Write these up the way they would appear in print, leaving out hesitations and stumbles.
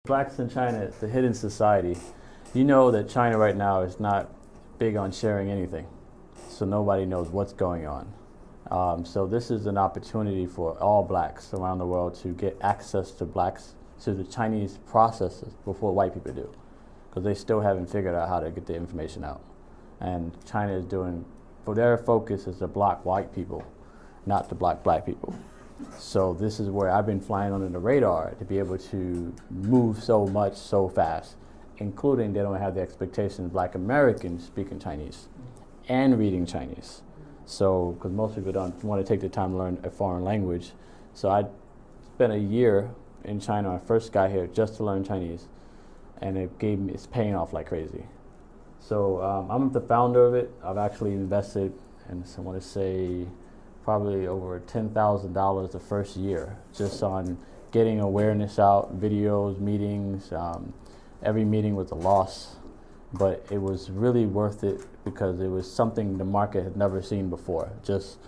Blacks in China, it's a hidden society. You know that China right now is not big on sharing anything, so nobody knows what's going on. So this is an opportunity for all blacks around the world to get access to the Chinese processes before white people do, because they still haven't figured out how to get the information out. And China is doing, for their focus is to block white people, not to block black people. So this is where I've been flying under the radar to be able to move so much so fast, including they don't have the expectation of black Americans speaking Chinese and reading Chinese. So, because most people don't want to take the time to learn a foreign language. So I spent a year in China when I first got here just to learn Chinese, and it's paying off like crazy. So I'm the founder of it. I've actually invested, and I want to say, probably over $10,000 the first year just on getting awareness out, videos, meetings. Every meeting was a loss, but it was really worth it because it was something the market had never seen before. Just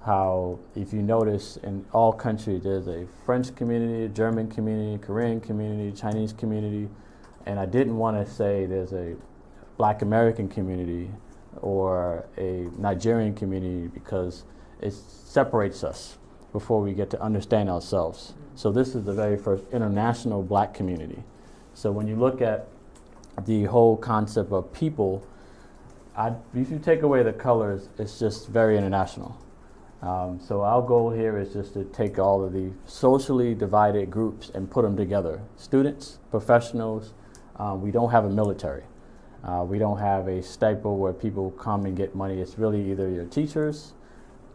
how, if you notice, in all countries there's a French community, a German community, Korean community, Chinese community, and I didn't want to say there's a Black American community or a Nigerian community because it separates us before we get to understand ourselves. So this is the very first international black community. So when you look at the whole concept of people, if you take away the colors, it's just very international. So our goal here is just to take all of the socially divided groups and put them together. Students, professionals, we don't have a military. We don't have a staple where people come and get money. It's really either your teachers,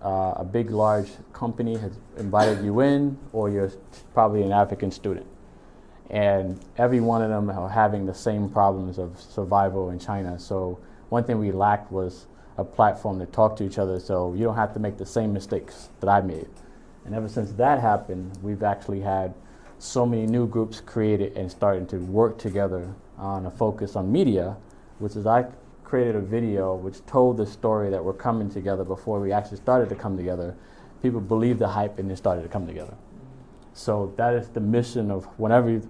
a big, large company has invited you in, or you're probably an African student. And every one of them are having the same problems of survival in China. So one thing we lacked was a platform to talk to each other so you don't have to make the same mistakes that I made. And ever since that happened, we've actually had so many new groups created and starting to work together on a focus on media, which is I created a video which told the story that we're coming together before we actually started to come together. People believed the hype and they started to come together. So that is the mission of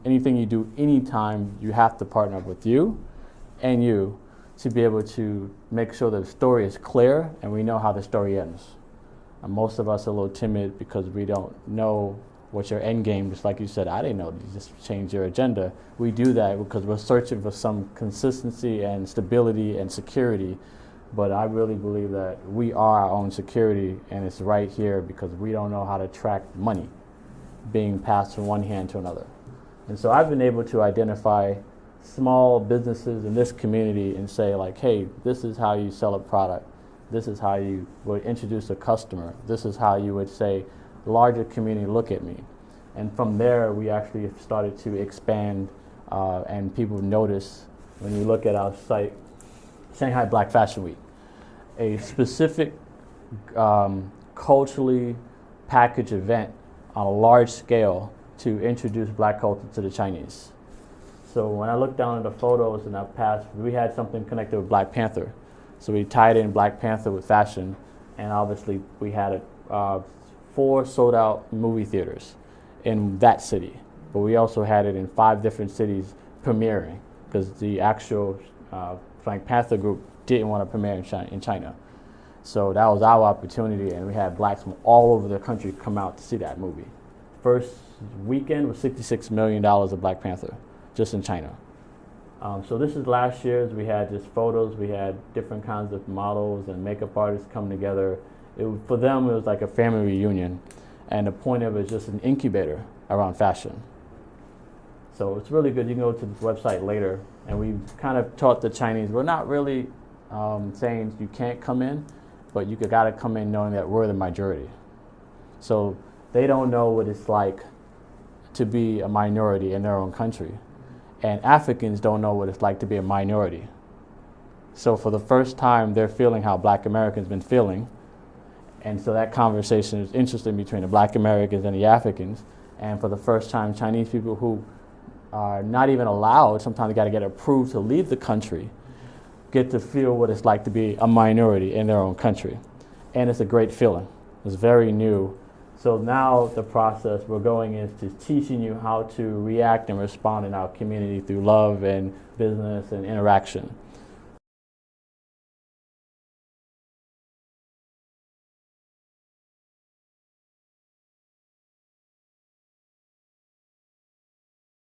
anything you do, anytime, you have to partner up with you and you to be able to make sure the story is clear and we know how the story ends. And most of us are a little timid because we don't know what's your end game. Just like you said, I didn't know, you just change your agenda. We do that because we're searching for some consistency and stability and security. But I really believe that we are our own security, and it's right here because we don't know how to track money being passed from one hand to another. And so I've been able to identify small businesses in this community and say, like, hey, this is how you sell a product. This is how you would introduce a customer. This is how you would say, larger community, look at me. And from there, we actually started to expand, and people notice when you look at our site, Shanghai Black Fashion Week, a specific culturally packaged event on a large scale to introduce black culture to the Chinese. So when I look down at the photos in our past, we had something connected with Black Panther. So we tied in Black Panther with fashion, and obviously we had 4 sold-out movie theaters in that city, but we also had it in 5 different cities premiering because the actual Black Panther group didn't want to premiere in China. So that was our opportunity, and we had blacks from all over the country come out to see that movie. First weekend was $66 million of Black Panther just in China. So this is last year's. We had just photos, we had different kinds of models and makeup artists come together. For them, it was like a family reunion, and the point of it is just an incubator around fashion. So it's really good. You can go to the website later, and we kind of taught the Chinese, we're not really saying you can't come in, but you got to come in knowing that we're the majority. So they don't know what it's like to be a minority in their own country, and Africans don't know what it's like to be a minority. So for the first time, they're feeling how Black Americans been feeling. And so that conversation is interesting between the Black Americans and the Africans. And for the first time, Chinese people who are not even allowed, sometimes they got to get approved to leave the country, get to feel what it's like to be a minority in their own country. And it's a great feeling. It's very new. So now the process we're going is to teaching you how to react and respond in our community through love and business and interaction.